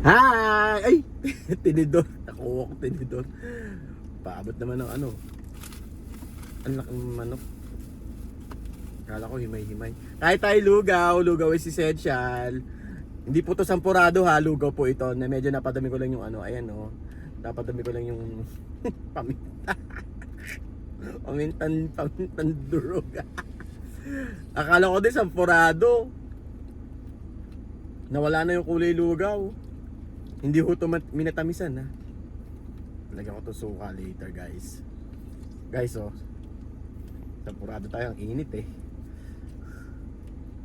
Hi! Ay! Tinidor. Nakuha ko tinidor. Paabot naman ng ano. Ang laking manok. Kala ko himay-himay. Kahit tayo lugaw. Lugaw is essential. Hindi po to sampurado ha. Lugaw po ito. Na medyo napadami ko lang yung ano. Ayan o. Napadami ko lang yung paminta. Pamintan durog. Akala ko din sampurado. Nawala na yung kulay lugaw. Hindi ho ito minatamisan ha. Lagyan ko ito suka later guys. Guys oh. Sampurado tayo. Ang init eh.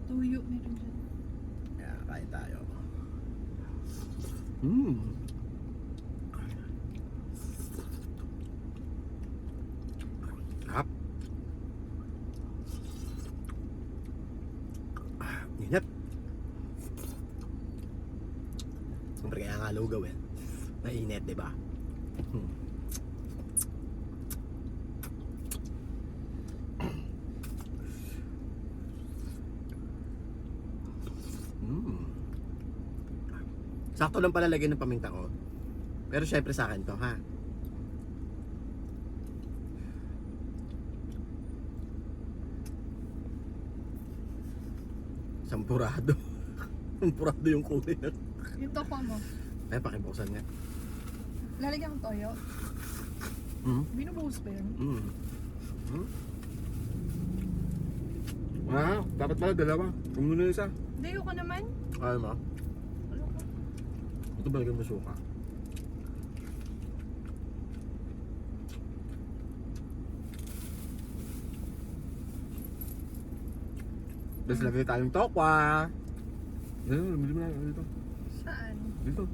Tuyo meron dyan. Kaya kain tayo. Hap. Init. Siyempre kaya nga lugaw eh. Mainit, diba? Sakto lang pala lagyan ng paminta ko. Pero syempre sa akin to, ha? Sampurado. Sampurado yung kulay. Yung toko mo. Ay, pakibuksan nga. Lalagyan ko toyo. Binubuhos pa yun. Dapat pala dalawa. Kung muna isa. Dayo ko naman. Ayaw mo? Ano ko? Ito ba lagyan mo suka? Tapos lagay tayong tokwa. Bili mo na dito. Saan? Dito.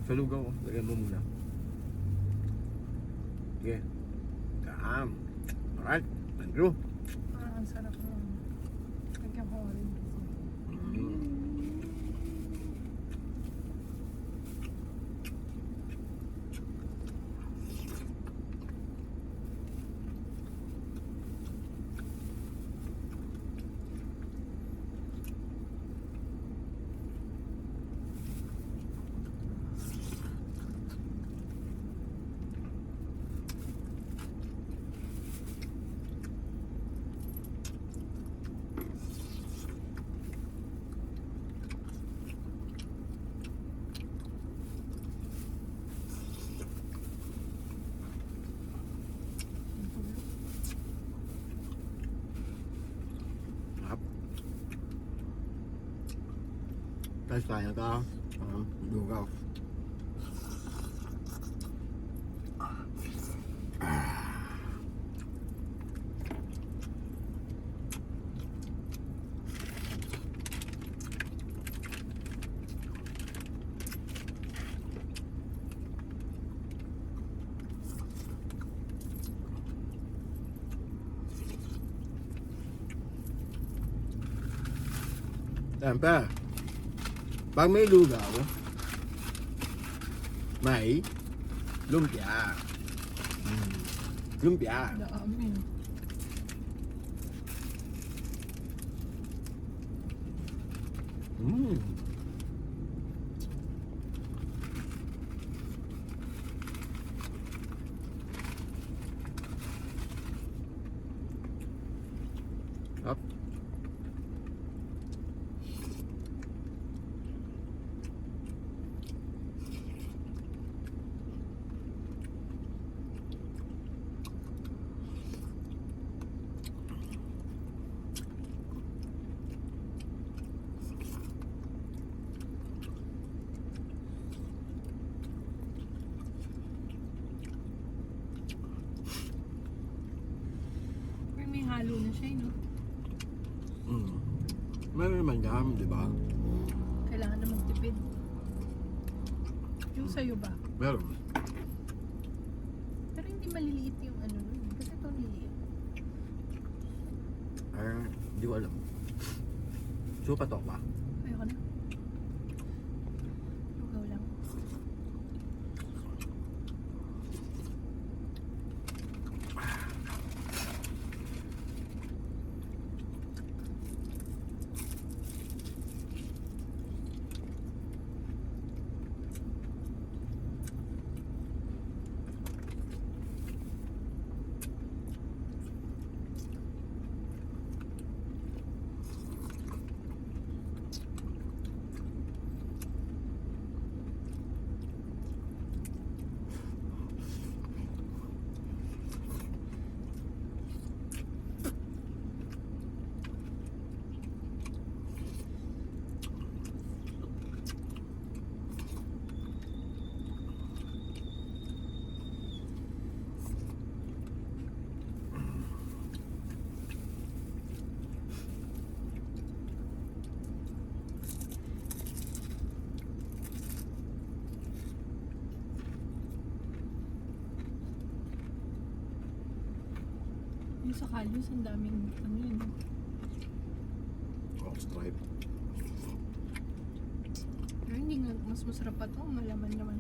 Sa lugaw. Lagyan mo muna. Sige. Kam. Alright. Andrew. Ang sarap mo. Lagyan ko rin. Tapos tayo ito. Lugaw. Siyempre, pag may lugaw, may lumpia. Lumpia. Dami. Up. May halo na siya, no? Meron naman jam, di ba? Kailangan na magtipid. Yung sa'yo ba? Meron. Pero hindi maliliit yung ano nun. Kasi ito liliit. Hindi ko alam. Supa to ba? Ayoko na. Lugaw lang. Yung sa Kalyos, ang daming ano yun. Oh, stripe. Pero hindi nga, mas masarap pa to. Malaman naman.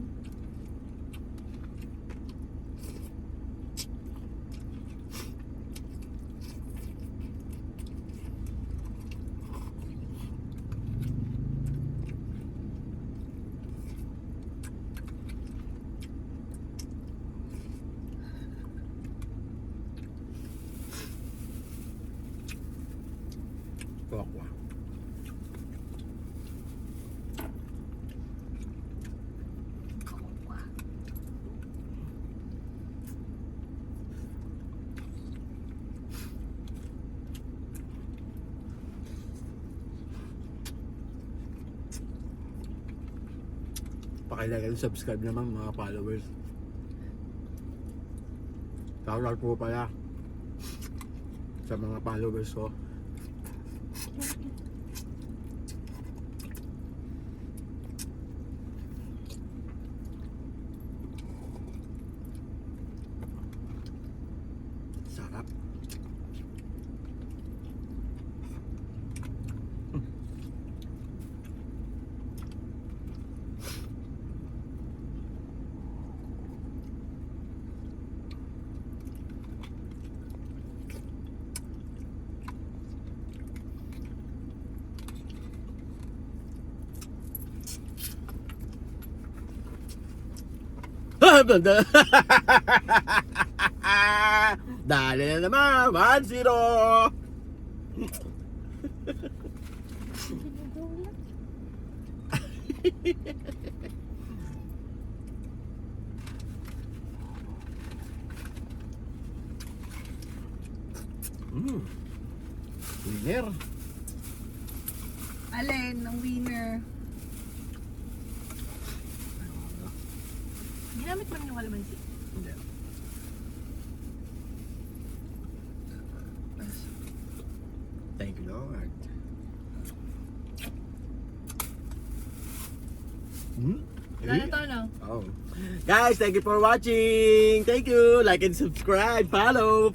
Kokwa. Kokwa. Pakilagay subscribe naman mga followers. Shoutout po pala sa mga followers ko. Sarap. Dali na naman, 1-0. Winner. Alin, ang winner. Ginamit mo rin yung kalamansi. Hindi. Thank you, Lord. Lalo to, no? Oh. Guys, thank you for watching. Thank you. Like and subscribe. Follow.